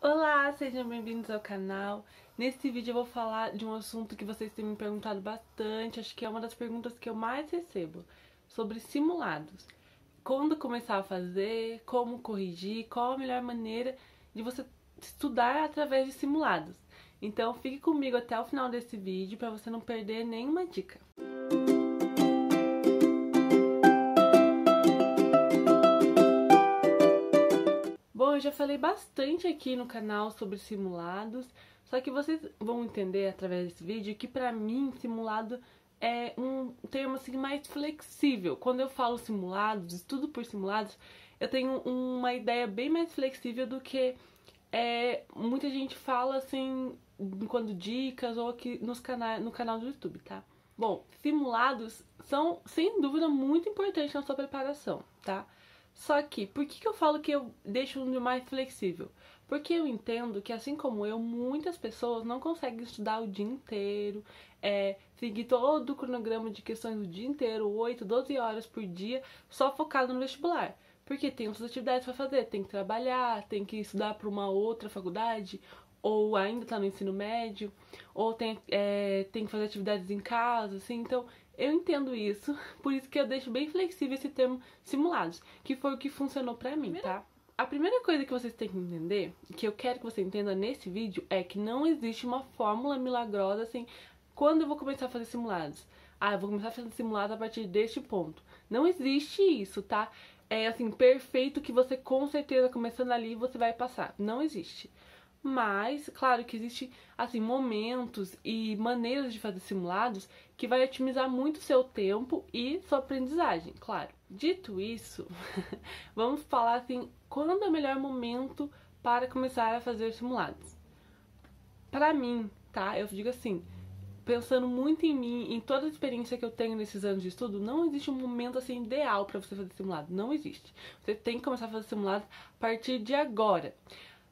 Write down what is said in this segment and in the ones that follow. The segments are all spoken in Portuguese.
Olá, sejam bem-vindos ao canal. Nesse vídeo eu vou falar de um assunto que vocês têm me perguntado bastante, acho que é uma das perguntas que eu mais recebo, sobre simulados. Quando começar a fazer, como corrigir, qual a melhor maneira de você estudar através de simulados. Então fique comigo até o final desse vídeo para você não perder nenhuma dica. Bom, eu já falei bastante aqui no canal sobre simulados, só que vocês vão entender através desse vídeo que pra mim simulado é um termo assim mais flexível. Quando eu falo simulados, estudo por simulados, eu tenho uma ideia bem mais flexível do que muita gente fala assim quando dicas ou aqui no canal do YouTube, tá? Bom, simulados são sem dúvida muito importantes na sua preparação, tá? Só que, por que eu falo que eu deixo um mais flexível? Porque eu entendo que, assim como eu, muitas pessoas não conseguem estudar o dia inteiro, seguir todo o cronograma de questões do dia inteiro, 8, 12 horas por dia, só focado no vestibular. Porque tem outras atividades para fazer, tem que trabalhar, tem que estudar para uma outra faculdade, ou ainda tá no ensino médio, ou tem que fazer atividades em casa, assim, então eu entendo isso, por isso que eu deixo bem flexível esse termo simulados, que foi o que funcionou pra mim, tá? A primeira coisa que vocês têm que entender, que eu quero que você entenda nesse vídeo, é que não existe uma fórmula milagrosa assim, quando eu vou começar a fazer simulados. Ah, eu vou começar a fazer simulados a partir deste ponto. Não existe isso, tá? É assim, perfeito que você com certeza começando ali você vai passar. Não existe. Mas, claro que existe assim momentos e maneiras de fazer simulados que vai otimizar muito o seu tempo e sua aprendizagem, claro. Dito isso, vamos falar assim, quando é o melhor momento para começar a fazer simulados? Pra mim, tá? Eu digo assim, pensando muito em mim, em toda a experiência que eu tenho nesses anos de estudo, não existe um momento assim ideal para você fazer simulado, não existe. Você tem que começar a fazer simulado a partir de agora.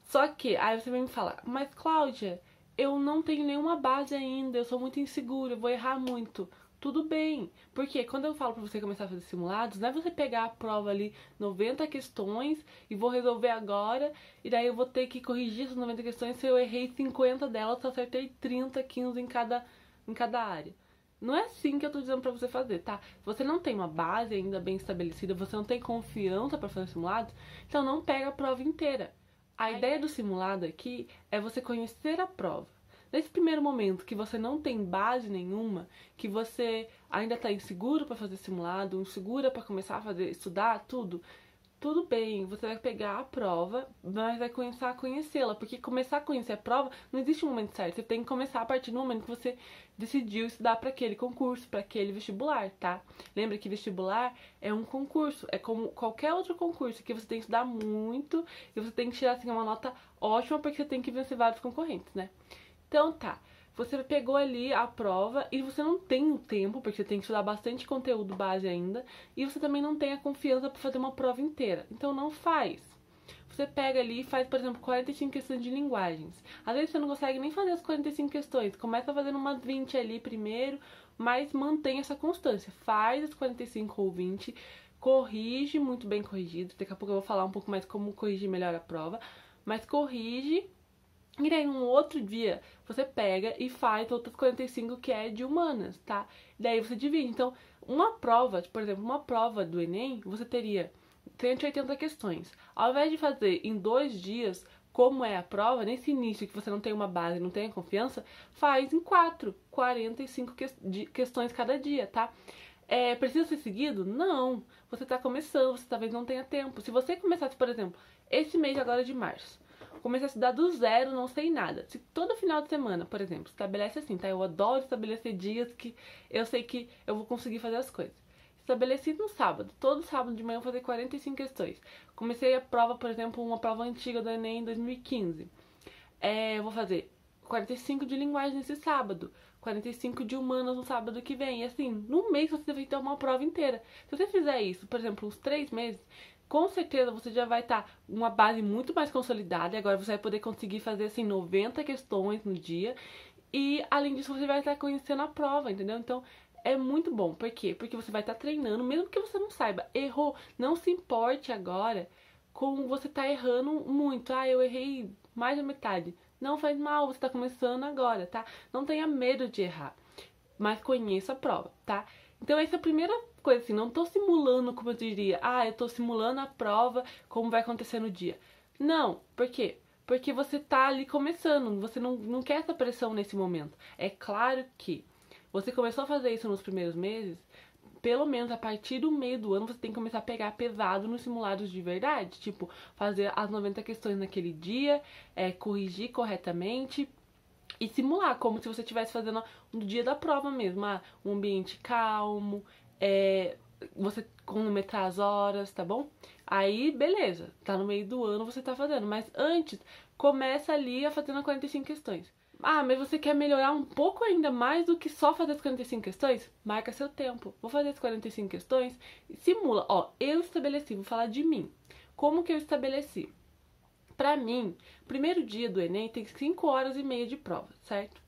Só que, aí você vai me falar, mas Cláudia, eu não tenho nenhuma base ainda, eu sou muito insegura, eu vou errar muito. Tudo bem, porque quando eu falo pra você começar a fazer simulados, não é você pegar a prova ali, 90 questões, e vou resolver agora, e daí eu vou ter que corrigir essas 90 questões se eu errei 50 delas, se eu acertei 30, 15 em cada área. Não é assim que eu tô dizendo pra você fazer, tá? Se você não tem uma base ainda bem estabelecida, você não tem confiança pra fazer simulados, então não pega a prova inteira. A ideia do simulado aqui é você conhecer a prova. Nesse primeiro momento que você não tem base nenhuma, que você ainda está inseguro para fazer simulado, insegura para começar a estudar tudo bem, você vai pegar a prova, mas vai começar a conhecê-la, porque começar a conhecer a prova não existe um momento certo, você tem que começar a partir do momento que você decidiu estudar para aquele concurso, para aquele vestibular, tá? Lembra que vestibular é um concurso, é como qualquer outro concurso, que você tem que estudar muito e você tem que tirar assim uma nota ótima porque você tem que vencer vários concorrentes, né? Então tá, você pegou ali a prova e você não tem o tempo, porque você tem que estudar bastante conteúdo base ainda, e você também não tem a confiança para fazer uma prova inteira. Então não faz. Você pega ali e faz, por exemplo, 45 questões de linguagens. Às vezes você não consegue nem fazer as 45 questões, começa fazendo umas 20 ali primeiro, mas mantém essa constância. Faz as 45 ou 20, corrige muito bem corrigido. Daqui a pouco eu vou falar um pouco mais como corrigir melhor a prova, mas corrige. E daí, num outro dia, você pega e faz outras 45 que é de humanas, tá? Daí você divide. Então, uma prova, por exemplo, uma prova do Enem, você teria 180 questões. Ao invés de fazer em 2 dias, como é a prova, nesse início que você não tem uma base, não tem a confiança, faz em 4, 45 questões cada dia, tá? Precisa ser seguido? Não. Você tá começando, você talvez não tenha tempo. Se você começasse, por exemplo, esse mês agora de março, comecei a estudar do zero, não sei nada. Se todo final de semana, por exemplo, estabelece assim, tá? Eu adoro estabelecer dias que eu sei que eu vou conseguir fazer as coisas. Estabeleci no sábado, todo sábado de manhã eu vou fazer 45 questões. Comecei a prova, por exemplo, uma prova antiga do Enem em 2015. Eu vou fazer 45 de linguagem nesse sábado, 45 de humanas no sábado que vem. E assim, no mês você deve ter uma prova inteira. Se você fizer isso, por exemplo, uns 3 meses, com certeza você já vai estar uma base muito mais consolidada e agora você vai poder conseguir fazer assim 90 questões no dia e além disso você vai estar conhecendo a prova, entendeu? Então é muito bom. Por quê? Porque você vai estar treinando, mesmo que você não saiba. Errou, não se importe agora com você estar errando muito. Ah, eu errei mais da metade. Não faz mal, você tá começando agora, tá? Não tenha medo de errar, mas conheça a prova, tá? Então essa é a primeira coisa, assim, não tô simulando, como eu diria, eu tô simulando a prova, como vai acontecer no dia. Não, por quê? Porque você tá ali começando, você não quer essa pressão nesse momento. É claro que você começou a fazer isso nos primeiros meses, pelo menos a partir do meio do ano você tem que começar a pegar pesado nos simulados de verdade. Tipo, fazer as 90 questões naquele dia, corrigir corretamente e simular, como se você estivesse fazendo no dia da prova mesmo. Um ambiente calmo, você cronometrar as horas, tá bom? Aí, beleza, tá no meio do ano você tá fazendo, mas antes, começa ali a fazendo 45 questões. Mas você quer melhorar um pouco ainda mais do que só fazer as 45 questões? Marca seu tempo. Vou fazer as 45 questões e simula. Eu estabeleci, vou falar de mim. Como que eu estabeleci? Pra mim, primeiro dia do Enem tem 5 horas e meia de prova, certo?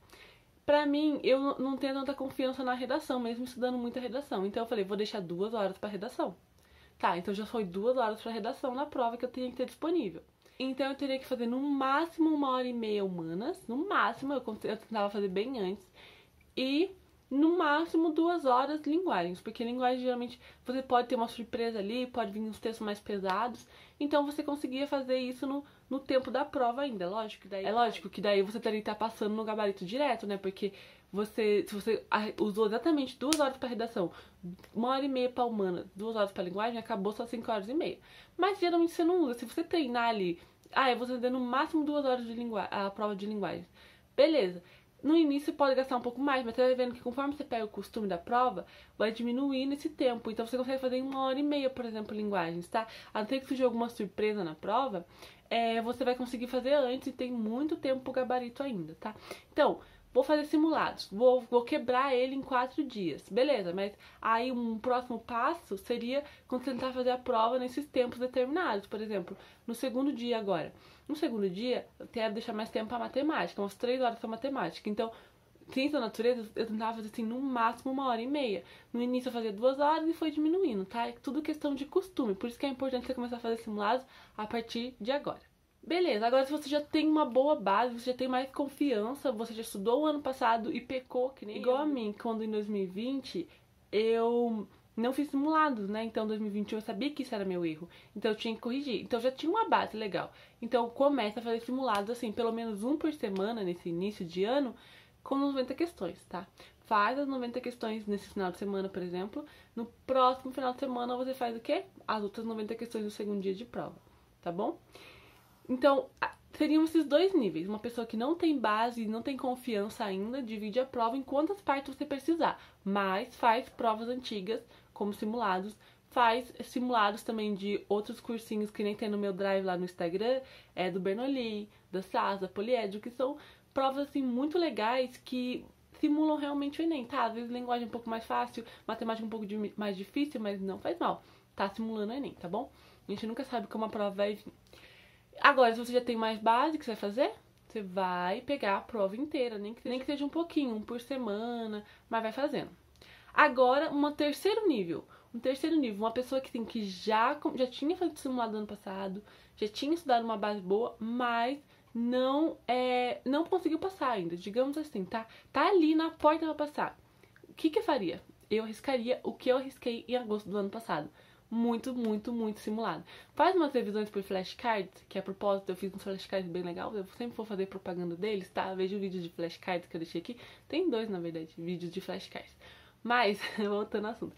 Pra mim, eu não tenho tanta confiança na redação, mesmo estudando muita redação. Então eu falei, vou deixar 2 horas pra redação. Tá, então já foi 2 horas pra redação na prova que eu tenho que ter disponível. Então eu teria que fazer no máximo 1h30 humanas, no máximo, eu tentava fazer bem antes, e no máximo 2 horas linguagens, porque linguagem geralmente você pode ter uma surpresa ali, pode vir uns textos mais pesados, então você conseguia fazer isso no tempo da prova ainda, lógico. É lógico que daí você teria que estar passando no gabarito direto, né, porque se você usou exatamente 2 horas para redação, 1h30 para humana, 2 horas para linguagem, acabou só 5 horas e meia. Mas geralmente você não usa. Se você treinar ali, eu vou fazer no máximo 2 horas de a prova de linguagem. Beleza. No início você pode gastar um pouco mais, mas você vai vendo que conforme você pega o costume da prova, vai diminuindo esse tempo. Então você consegue fazer em 1h30, por exemplo, linguagens, tá? A não ser que surja alguma surpresa na prova, você vai conseguir fazer antes e tem muito tempo pro gabarito ainda, tá? Então, vou fazer simulados, vou quebrar ele em 4 dias, beleza, mas aí um próximo passo seria tentar fazer a prova nesses tempos determinados, por exemplo, no segundo dia agora. No segundo dia, eu quero deixar mais tempo para matemática, umas 3 horas para matemática, então, ciência da natureza, eu tentava fazer assim, no máximo 1h30. No início eu fazia 2 horas e foi diminuindo, tá? É tudo questão de costume, por isso que é importante você começar a fazer simulados a partir de agora. Beleza, agora se você já tem uma boa base, você já tem mais confiança, você já estudou o ano passado e pecou, que nem igual a mim, quando em 2020 eu não fiz simulados, né? Então em 2021 eu sabia que isso era meu erro, então eu tinha que corrigir. Então eu já tinha uma base legal. Então começa a fazer simulados assim, pelo menos um por semana nesse início de ano, com 90 questões, tá? Faz as 90 questões nesse final de semana, por exemplo. No próximo final de semana você faz o quê? As outras 90 questões do segundo dia de prova, tá bom? Então, seriam esses 2 níveis. Uma pessoa que não tem base, não tem confiança ainda, divide a prova em quantas partes você precisar. Mas faz provas antigas, como simulados. Faz simulados também de outros cursinhos que nem tem no meu drive lá no Instagram. Do Bernoulli, da SAS, da Poliedio, que são provas assim muito legais que simulam realmente o Enem, tá? Às vezes linguagem um pouco mais fácil, matemática um pouco mais difícil, mas não faz mal. Tá simulando o Enem, tá bom? A gente nunca sabe como a prova vai vir. Agora, se você já tem mais base, o que você vai fazer? Você vai pegar a prova inteira, nem que seja um pouquinho, um por semana, mas vai fazendo. Agora, um terceiro nível, uma pessoa que já tinha feito simulado ano passado, já tinha estudado uma base boa, mas não conseguiu passar ainda, digamos assim, tá? Tá ali na porta pra passar. O que eu faria? Eu arriscaria o que eu arrisquei em agosto do ano passado. Muito, muito, muito simulado. Faz umas revisões por flashcards, que a propósito eu fiz uns flashcards bem legais. Eu sempre vou fazer propaganda deles, tá? Veja o vídeo de flashcards que eu deixei aqui. Tem 2, na verdade, vídeos de flashcards. Mas, voltando ao assunto.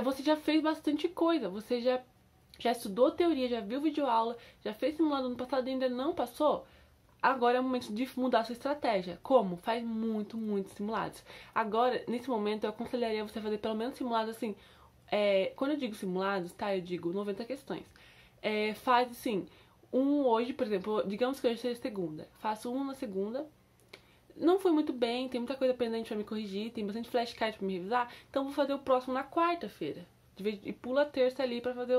Você já fez bastante coisa. Você já estudou teoria, já viu videoaula, já fez simulado no passado e ainda não passou? Agora é o momento de mudar a sua estratégia. Como? Faz muito, muito simulados. Agora, nesse momento, eu aconselharia você fazer pelo menos simulados assim. Quando eu digo simulados, tá? Eu digo 90 questões. Faz assim, hoje, por exemplo, digamos que hoje seja segunda. Faço um na segunda. Não foi muito bem, tem muita coisa pendente pra me corrigir, tem bastante flashcard pra me revisar, então vou fazer o próximo na quarta-feira. E pula a terça ali pra fazer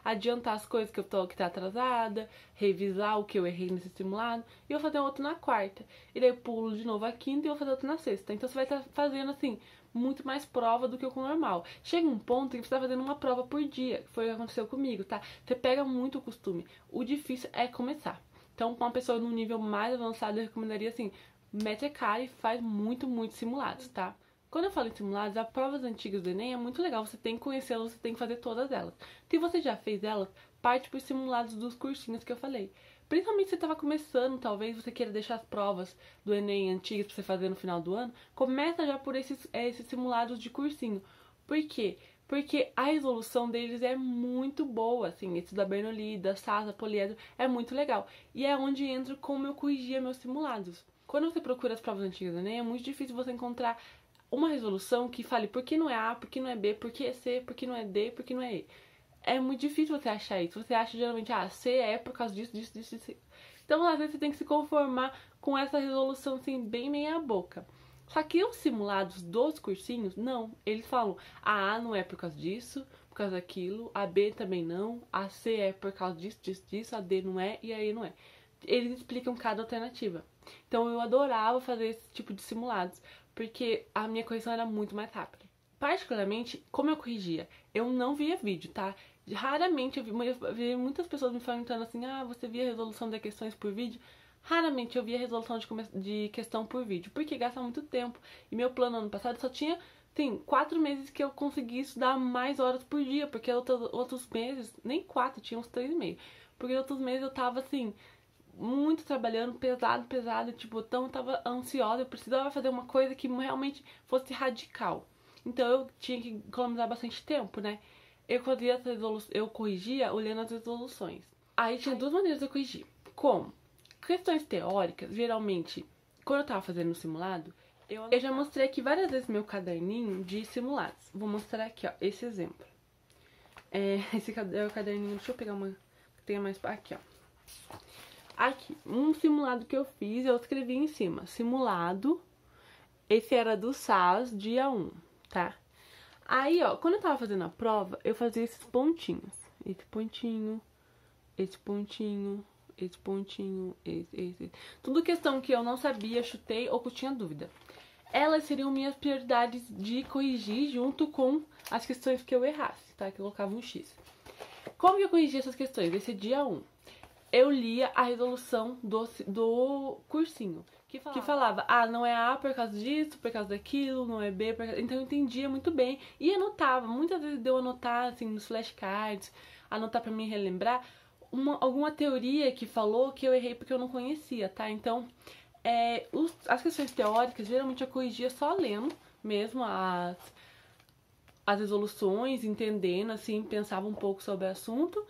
adiantar as coisas que tá atrasada, revisar o que eu errei nesse simulado, e vou fazer outro na quarta. E daí eu pulo de novo a quinta e vou fazer outro na sexta. Então você vai estar fazendo assim, muito mais prova do que o normal. Chega um ponto que você tá fazendo uma prova por dia, que foi o que aconteceu comigo, tá? Você pega muito o costume. O difícil é começar. Então, pra uma pessoa num nível mais avançado, eu recomendaria, assim, mete a cara e faz muito simulados, tá? Quando eu falo em simulados, as provas antigas do Enem é muito legal, você tem que conhecê-las, você tem que fazer todas elas. Se você já fez elas, parte por simulados dos cursinhos que eu falei. Principalmente se você estava começando, talvez você queira deixar as provas do Enem antigas pra você fazer no final do ano, começa já por esses simulados de cursinho. Por quê? Porque a resolução deles é muito boa, assim, esse da Bernoulli, da Sasa, Poliedro, é muito legal. E é onde entra como eu corrigia meus simulados. Quando você procura as provas antigas do Enem, é muito difícil você encontrar uma resolução que fale por que não é A, por que não é B, por que é C, por que não é D, por que não é E. É muito difícil você achar isso. Você acha geralmente, C é por causa disso, disso, disso, disso. Então, às vezes, você tem que se conformar com essa resolução, assim, bem meia boca. Só que os simulados dos cursinhos, não. Eles falam, a não é por causa disso, por causa daquilo, a B também não, a C é por causa disso, disso, disso, a D não é e a E não é. Eles explicam cada alternativa. Então, eu adorava fazer esse tipo de simulados, porque a minha correção era muito mais rápida. Particularmente, como eu corrigia? Eu não via vídeo, tá? Raramente eu vi muitas pessoas me perguntando assim, você via a resolução das questões por vídeo? Raramente eu via a resolução de questão por vídeo, porque gasta muito tempo. E meu plano ano passado só tinha, sim, 4 meses que eu consegui estudar mais horas por dia, porque outros meses, nem 4, tinha uns 3,5. Porque outros meses eu tava assim, muito trabalhando, pesado, tipo, então eu tava ansiosa, eu precisava fazer uma coisa que realmente fosse radical. Então eu tinha que economizar bastante tempo, né? Eu corrigia olhando as resoluções. Aí tinha duas maneiras de eu corrigir. Como? Questões teóricas, geralmente, quando eu tava fazendo o simulado, eu já mostrei aqui várias vezes meu caderninho de simulados. Vou mostrar aqui, ó, esse exemplo. Esse é o caderninho, deixa eu pegar uma que tenha mais... Aqui, ó. Aqui, um simulado que eu fiz, eu escrevi em cima. Simulado, esse era do SAS, dia 1, tá? Aí, ó, quando eu tava fazendo a prova, eu fazia esses pontinhos. Esse pontinho, esse pontinho, esse pontinho, esse. Tudo questão que eu não sabia, chutei ou que eu tinha dúvida. Elas seriam minhas prioridades de corrigir junto com as questões que eu errasse, tá? Que eu colocava um X. Como que eu corrigia essas questões? Esse dia 1. Eu lia a resolução do cursinho. Que falava, não é A por causa disso, por causa daquilo, não é B por causa... Então eu entendia muito bem e anotava. Muitas vezes deu anotar, assim, nos flashcards, anotar pra me relembrar alguma teoria que falou que eu errei porque eu não conhecia, tá? Então, as questões teóricas, geralmente eu corrigia só lendo mesmo as resoluções, entendendo, assim, pensava um pouco sobre o assunto.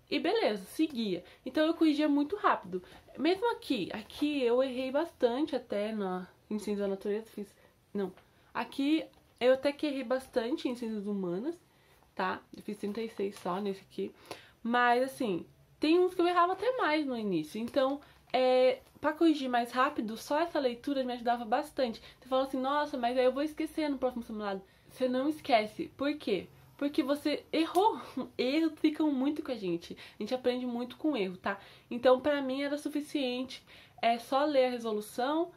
E beleza, seguia. Então eu corrigia muito rápido. Mesmo aqui eu errei bastante até em Ciências da Natureza. Aqui eu até que errei bastante em Ciências Humanas, tá? Eu fiz 36 só nesse aqui. Mas assim, tem uns que eu errava até mais no início. Então, pra corrigir mais rápido, só essa leitura me ajudava bastante. Você fala assim, nossa, mas aí eu vou esquecer no próximo simulado. Você não esquece. Por quê? Porque você errou. Erros ficam muito com a gente. A gente aprende muito com erro, tá? Então, pra mim, era suficiente. É só ler a resolução,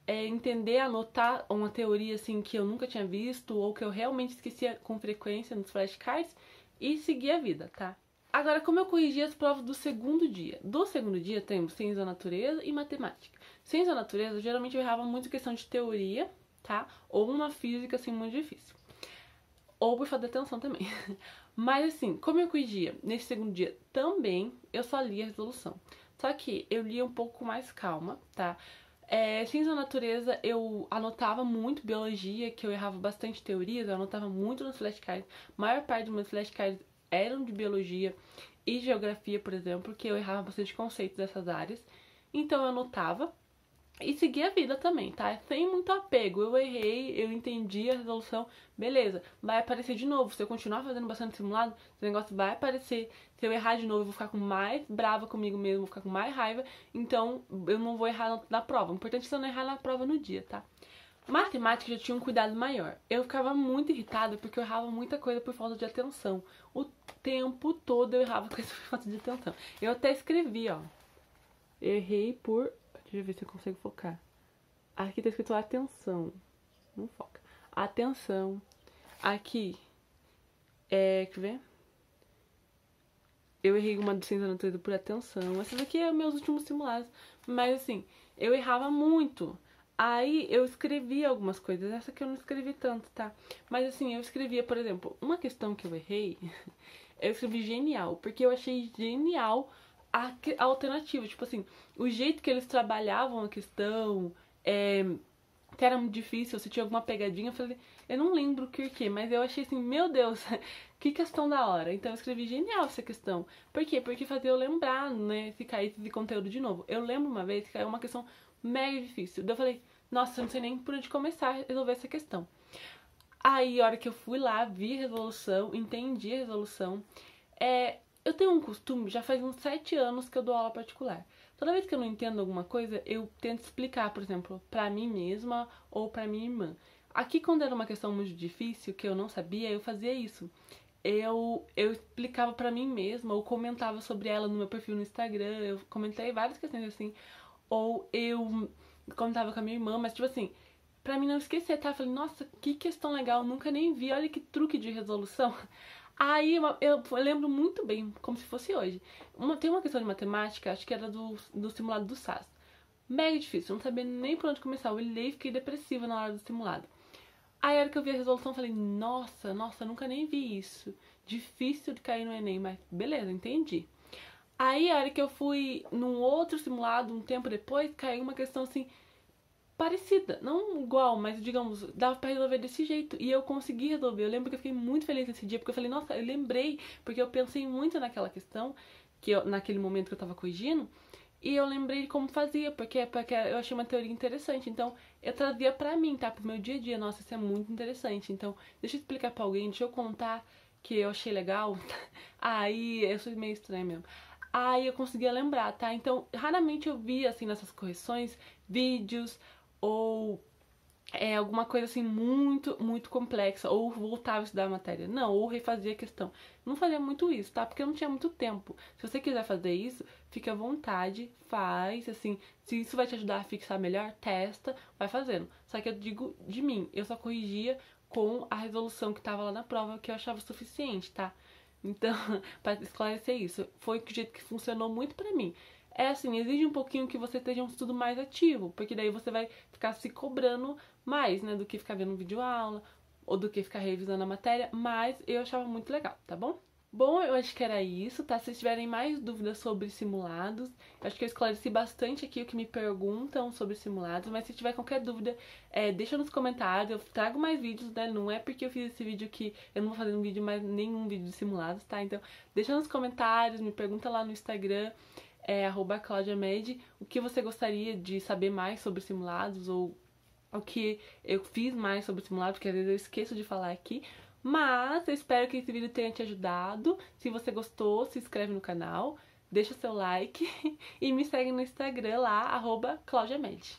entender, anotar uma teoria, assim, que eu nunca tinha visto ou que eu realmente esquecia com frequência nos flashcards e seguir a vida, tá? Agora, como eu corrigi as provas do segundo dia? Do segundo dia, temos Ciência da Natureza e Matemática. Ciência da Natureza, geralmente eu errava muito questão de teoria, tá? Ou uma física, assim, muito difícil. Ou por falta de atenção também. Mas assim, como eu corrigia nesse segundo dia também, eu só lia a resolução. Só que eu lia um pouco com mais calma, tá? Ciência da Natureza, eu anotava muito biologia, que eu errava bastante teorias, eu anotava muito nos flashcards. A maior parte dos meus flashcards eram de biologia e geografia, por exemplo, que eu errava bastante conceitos dessas áreas. Então eu anotava. E seguir a vida também, tá? Sem muito apego. Eu errei, eu entendi a resolução, beleza. Vai aparecer de novo. Se eu continuar fazendo bastante simulado, esse negócio vai aparecer. Se eu errar de novo, eu vou ficar com mais brava comigo mesmo, vou ficar com mais raiva. Então, eu não vou errar na prova. O importante é você não errar na prova no dia, tá? Matemática já tinha um cuidado maior. Eu ficava muito irritada porque eu errava muita coisa por falta de atenção. O tempo todo eu errava coisa por falta de atenção. Eu até escrevi, ó. Errei por... Deixa eu ver se eu consigo focar. Aqui tá escrito atenção. Não foca. Atenção. Aqui. Quer ver? eu errei uma de ciência da natureza por atenção. Esses aqui é meus últimos simulados. Mas assim, eu errava muito. Aí eu escrevia algumas coisas. Essa aqui eu não escrevi tanto, tá? Mas assim, eu escrevia, por exemplo, uma questão que eu errei, eu escrevi genial, porque eu achei genial a alternativa. Tipo assim, o jeito que eles trabalhavam a questão, que era muito difícil, se tinha alguma pegadinha, eu falei, eu não lembro o que, mas eu achei assim, meu Deus, que questão da hora. Então eu escrevi genial essa questão. Por quê? Porque fazia eu lembrar, né, se caísse de conteúdo de novo. Eu lembro uma vez que caiu uma questão mega difícil. Daí eu falei, nossa, eu não sei nem por onde começar a resolver essa questão. Aí, a hora que eu fui lá, vi a resolução, entendi a resolução. Eu tenho um costume, já faz uns 7 anos que eu dou aula particular. Toda vez que eu não entendo alguma coisa, eu tento explicar, por exemplo, pra mim mesma ou pra minha irmã. Aqui, quando era uma questão muito difícil, que eu não sabia, eu fazia isso. Eu explicava pra mim mesma, ou comentava sobre ela no meu perfil no Instagram, eu comentei várias questões assim, ou eu comentava com a minha irmã, mas tipo assim, pra mim não esquecer, tá? Eu falei, nossa, que questão legal, nunca nem vi, olha que truque de resolução. Aí eu lembro muito bem, como se fosse hoje. Tem uma questão de matemática, acho que era do simulado do SAS. Mega difícil, não sabia nem por onde começar. Eu olhei e fiquei depressiva na hora do simulado. Aí a hora que eu vi a resolução, eu falei, nossa, nunca nem vi isso. Difícil de cair no Enem, mas beleza, entendi. Aí a hora que eu fui num outro simulado, um tempo depois, caiu uma questão assim, parecida, não igual, mas digamos, dava pra resolver desse jeito. E eu consegui resolver. Eu lembro que eu fiquei muito feliz nesse dia, porque eu falei, nossa, eu lembrei, porque eu pensei muito naquela questão, naquele momento que eu tava corrigindo, e eu lembrei de como fazia, porque eu achei uma teoria interessante. Então, eu trazia pra mim, tá? Pro meu dia a dia. Nossa, isso é muito interessante. Então, deixa eu explicar pra alguém, deixa eu contar que eu achei legal. Aí, eu sou meio estranha mesmo. Aí eu conseguia lembrar, tá? Então, raramente eu via, assim, nessas correções, vídeos ou alguma coisa assim muito, muito complexa, ou voltava a estudar a matéria. Não, ou refazia a questão. Não fazia muito isso, tá? Porque eu não tinha muito tempo. Se você quiser fazer isso, fique à vontade, faz, assim, se isso vai te ajudar a fixar melhor, testa, vai fazendo. Só que eu digo de mim, eu só corrigia com a resolução que tava lá na prova, que eu achava suficiente, tá? Então, para esclarecer isso, foi o jeito que funcionou muito pra mim. É assim, exige um pouquinho que você esteja um estudo mais ativo, porque daí você vai ficar se cobrando mais, né, do que ficar vendo vídeo aula ou do que ficar revisando a matéria, mas eu achava muito legal, tá bom? Bom, eu acho que era isso, tá? Se vocês tiverem mais dúvidas sobre simulados, eu acho que eu esclareci bastante aqui o que me perguntam sobre simulados, mas se tiver qualquer dúvida, deixa nos comentários, eu trago mais vídeos, né? Não é porque eu fiz esse vídeo que eu não vou fazer um vídeo mais nenhum vídeo de simulados, tá? Então, deixa nos comentários, me pergunta lá no Instagram, @claudiamed, o que você gostaria de saber mais sobre simulados ou o que eu fiz mais sobre simulados, porque às vezes eu esqueço de falar aqui. Mas eu espero que esse vídeo tenha te ajudado. Se você gostou, se inscreve no canal, deixa seu like e me segue no Instagram lá, @claudiamed.